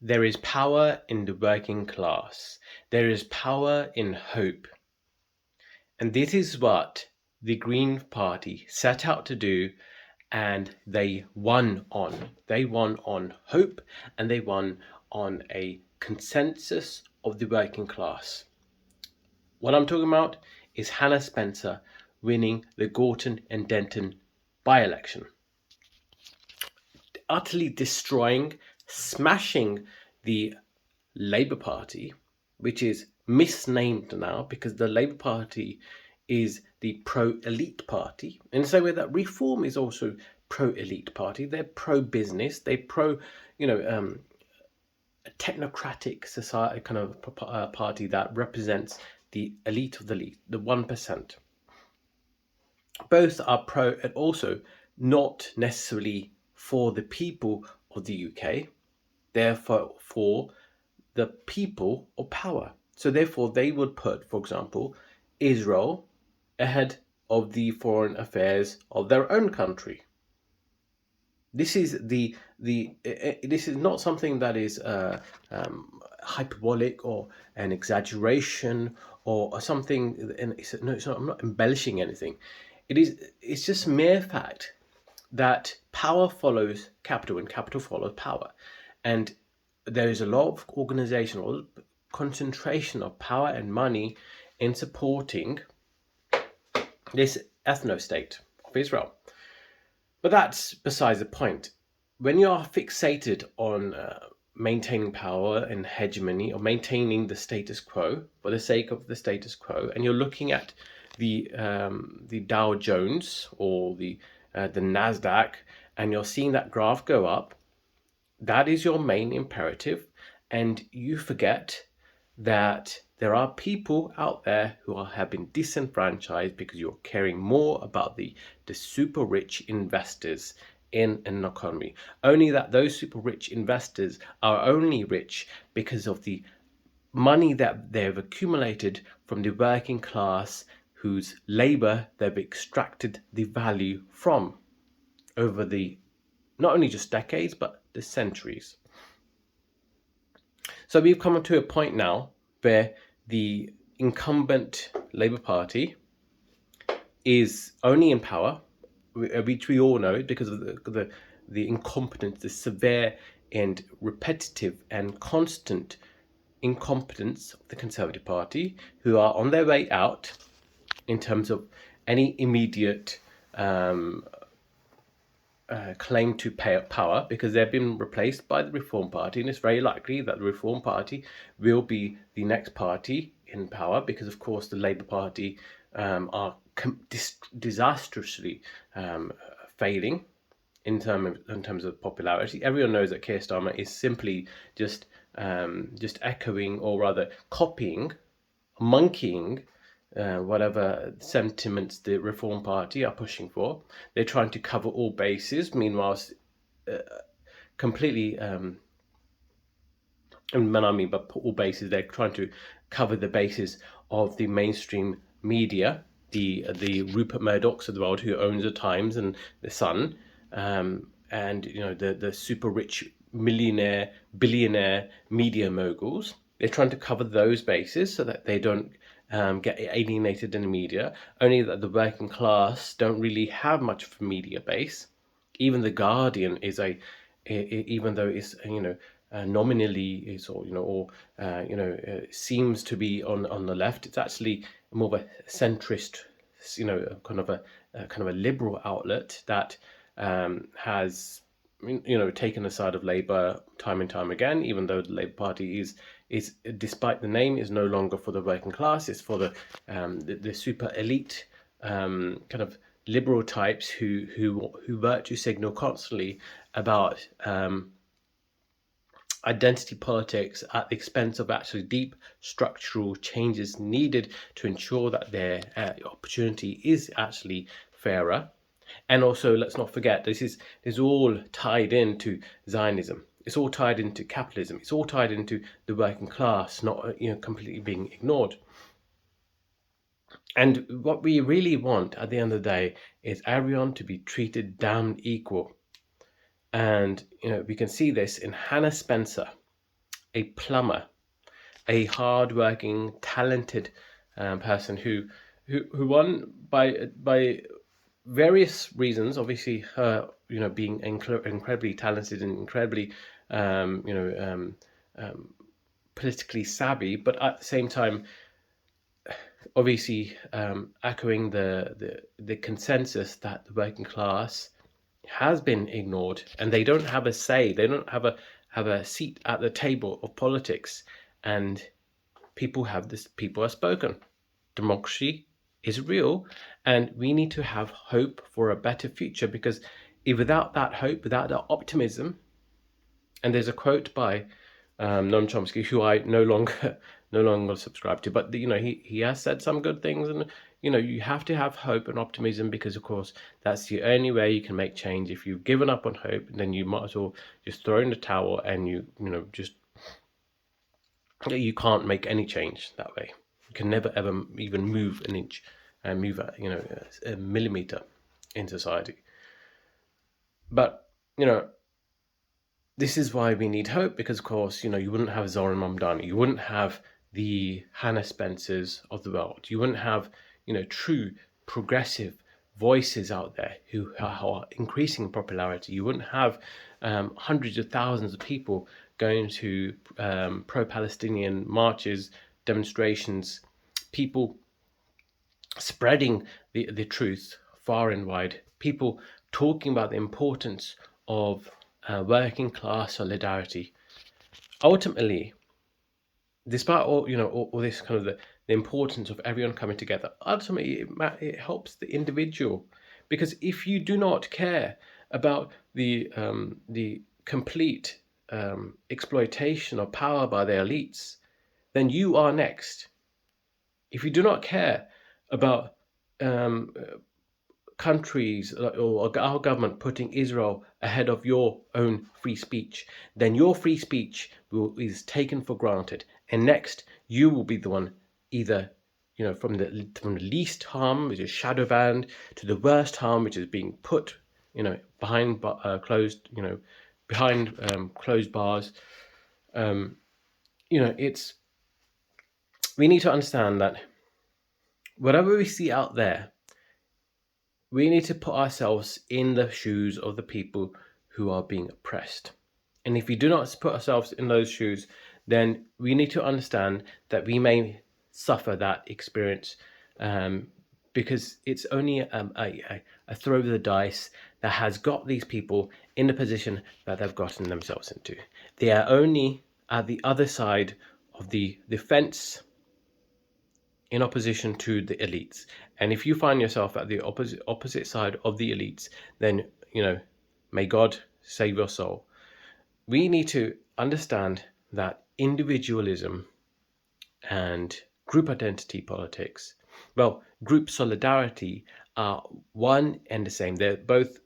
There is power in the working class. There is power in hope. And this is what the Green Party set out to do, and they won on. They won on hope, and they won on a consensus of the working class. What I'm talking about is Hannah Spencer winning the Gorton and Denton by-election, utterly destroying, smashing the Labour Party, which is misnamed now because the Labour Party is the pro-elite party. In the same way that Reform is also pro-elite party. They're pro-business. They're pro, a technocratic society kind of party that represents the elite of the elite, the 1%. Both are pro and also not necessarily for the people of the UK. They're for the people of power. So therefore they would put, for example, Israel ahead of the foreign affairs of their own country. This is this is not something that is hyperbolic or an exaggeration or something. And no, it's not. I'm not embellishing anything. It's just mere fact that power follows capital and capital follows power, and there is a lot of organization or concentration of power and money in supporting this ethno-state of Israel. But that's besides the point. When you are fixated on maintaining power and hegemony, or maintaining the status quo for the sake of the status quo, and you're looking at the Dow Jones or the Nasdaq, and you're seeing that graph go up, that is your main imperative, and you forget that there are people out there who have been disenfranchised because you're caring more about the super rich investors in an economy. Only that those super rich investors are only rich because of the money that they've accumulated from the working class whose labor they've extracted the value from over the not only just decades but the centuries. So we've come to a point now where the incumbent Labour Party is only in power, which we all know because of the incompetence, the severe and repetitive and constant incompetence of the Conservative Party, who are on their way out in terms of any immediate claim to power, because they've been replaced by the Reform Party, and it's very likely that the Reform Party will be the next party in power, because of course the Labour Party are disastrously failing in terms of popularity. Everyone knows that Keir Starmer is simply just echoing, or rather copying, monkeying whatever sentiments the Reform Party are pushing for. They're trying to cover all bases, meanwhile completely and when I mean by all bases, they're trying to cover the bases of the mainstream media, the Rupert Murdochs of the world, who owns the Times and the Sun, and the super rich millionaire, billionaire media moguls. They're trying to cover those bases so that they don't get alienated in the media. Only that the working class don't really have much of a media base. Even the Guardian is even though it's nominally is seems to be on the left, it's actually more of a centrist, kind of a liberal outlet that has taken the side of Labour time and time again, even though the Labour Party is despite the name, is no longer for the working class. It's for the super elite kind of liberal types who virtue signal constantly about identity politics at the expense of actually deep structural changes needed to ensure that their opportunity is actually fairer. And also, let's not forget, this is all tied into Zionism. It's all tied into capitalism. It's all tied into the working class not completely being ignored. And what we really want at the end of the day is everyone to be treated damn equal. And we can see this in Hannah Spencer. a plumber, a hard-working, talented person who won by various reasons. Obviously, her being incredibly talented and incredibly politically savvy, but at the same time, obviously echoing the consensus that the working class has been ignored and they don't have a say. They don't have a seat at the table of politics, and people are spoken. Democracy is real, and we need to have hope for a better future, because if without that hope, without that optimism, and there's a quote by Noam Chomsky, who I no longer subscribe to, but he has said some good things, and you have to have hope and optimism, because of course that's the only way you can make change. If you've given up on hope, then you might as well just throw in the towel, and you can't make any change that way. You can never ever even move an inch and move a millimeter in society. But this is why we need hope, because of course you wouldn't have Zoran Mamdani, you wouldn't have the Hannah Spencers of the world, you wouldn't have true progressive voices out there who are increasing in popularity. You wouldn't have hundreds of thousands of people going to pro-Palestinian marches, demonstrations, people spreading the truth far and wide, people talking about the importance of working class solidarity. Ultimately, despite all this kind of the importance of everyone coming together, ultimately it helps the individual, because if you do not care about the complete exploitation of power by the elites, then you are next. If you do not care about countries or our government putting Israel ahead of your own free speech, then your free speech is taken for granted, and next you will be the one, either from the least harm, which is shadow banned, to the worst harm, which is being put behind closed bars. It's we need to understand that whatever we see out there, we need to put ourselves in the shoes of the people who are being oppressed. And if we do not put ourselves in those shoes, then we need to understand that we may suffer that experience, because it's only a throw of the dice that has got these people in the position that they've gotten themselves into. They are only at the other side of the fence, in opposition to the elites. And if you find yourself at the opposite side of the elites, then may God save your soul. We need to understand that individualism and group identity politics, group solidarity, are one and the same. They're both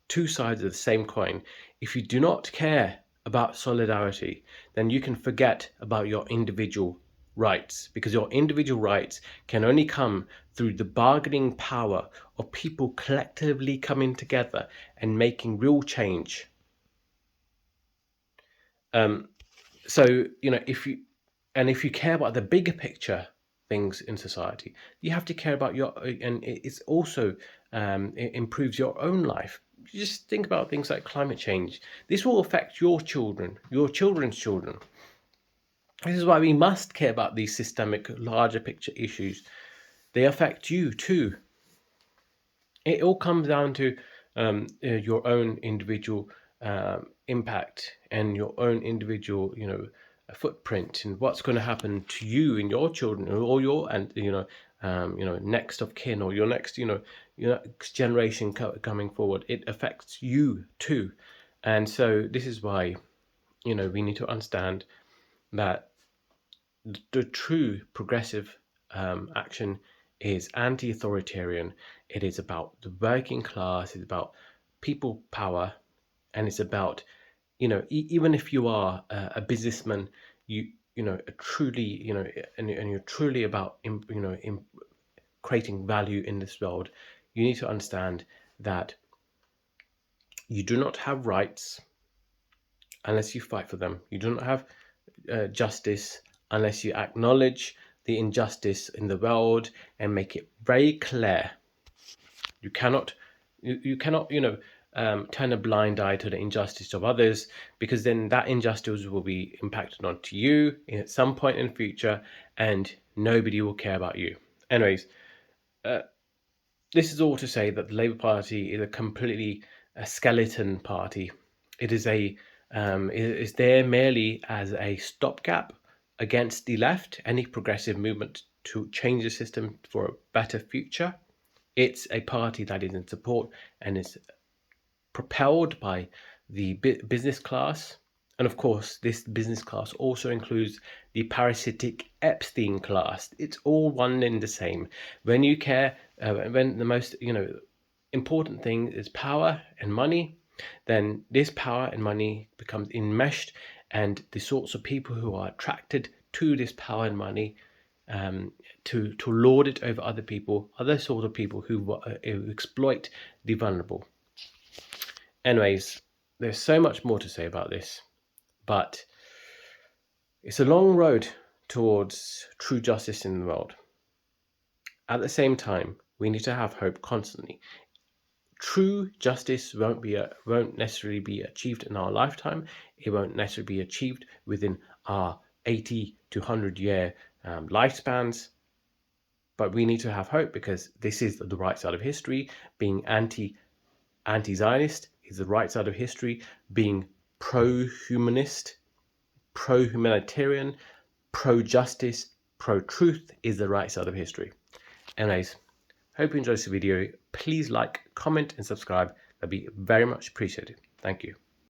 two sides of the same coin. If you do not care about solidarity, then you can forget about your individual rights, because your individual rights can only come through the bargaining power of people collectively coming together and making real change. So if you care about the bigger picture things in society, you have to care about and it's also it improves your own life. Just think about things like climate change. This will affect your children, your children's children. This is why we must care about these systemic, larger picture issues. They affect you too. It all comes down to your own individual impact and your own individual, footprint, and what's going to happen to you and your children, or your next of kin, or your next next generation coming forward. It affects you too, and so this is why we need to understand that the true progressive action is anti-authoritarian. It is about the working class. It's about people power, and it's about even if you are a businessman, truly and you're truly about creating value in this world. You need to understand that you do not have rights unless you fight for them. You do not have justice unless you acknowledge the injustice in the world and make it very clear. You cannot, you cannot, turn a blind eye to the injustice of others, because then that injustice will be impacted onto you at some point in the future, and nobody will care about you. Anyways, this is all to say that the Labour Party is a completely a skeleton party. It is is there merely as a stopgap against the left, any progressive movement to change the system for a better future. It's a party that is in support and is propelled by the business class. And of course, this business class also includes the parasitic Epstein class. It's all one and the same. When you care, when the most important thing is power and money, then this power and money becomes enmeshed, and the sorts of people who are attracted to this power and money, to lord it over other people, other sort of people who exploit the vulnerable. Anyways, there's so much more to say about this, but it's a long road towards true justice in the world. At the same time, we need to have hope constantly. True justice won't necessarily be achieved in our lifetime. It won't necessarily be achieved within our 80 to 100-year lifespans. But we need to have hope, because this is the right side of history. Being anti-Zionist is the right side of history. Being pro-humanist, pro-humanitarian, pro-justice, pro-truth is the right side of history. Anyways, hope you enjoyed this video. Please like, comment, and subscribe. That'd be very much appreciated. Thank you.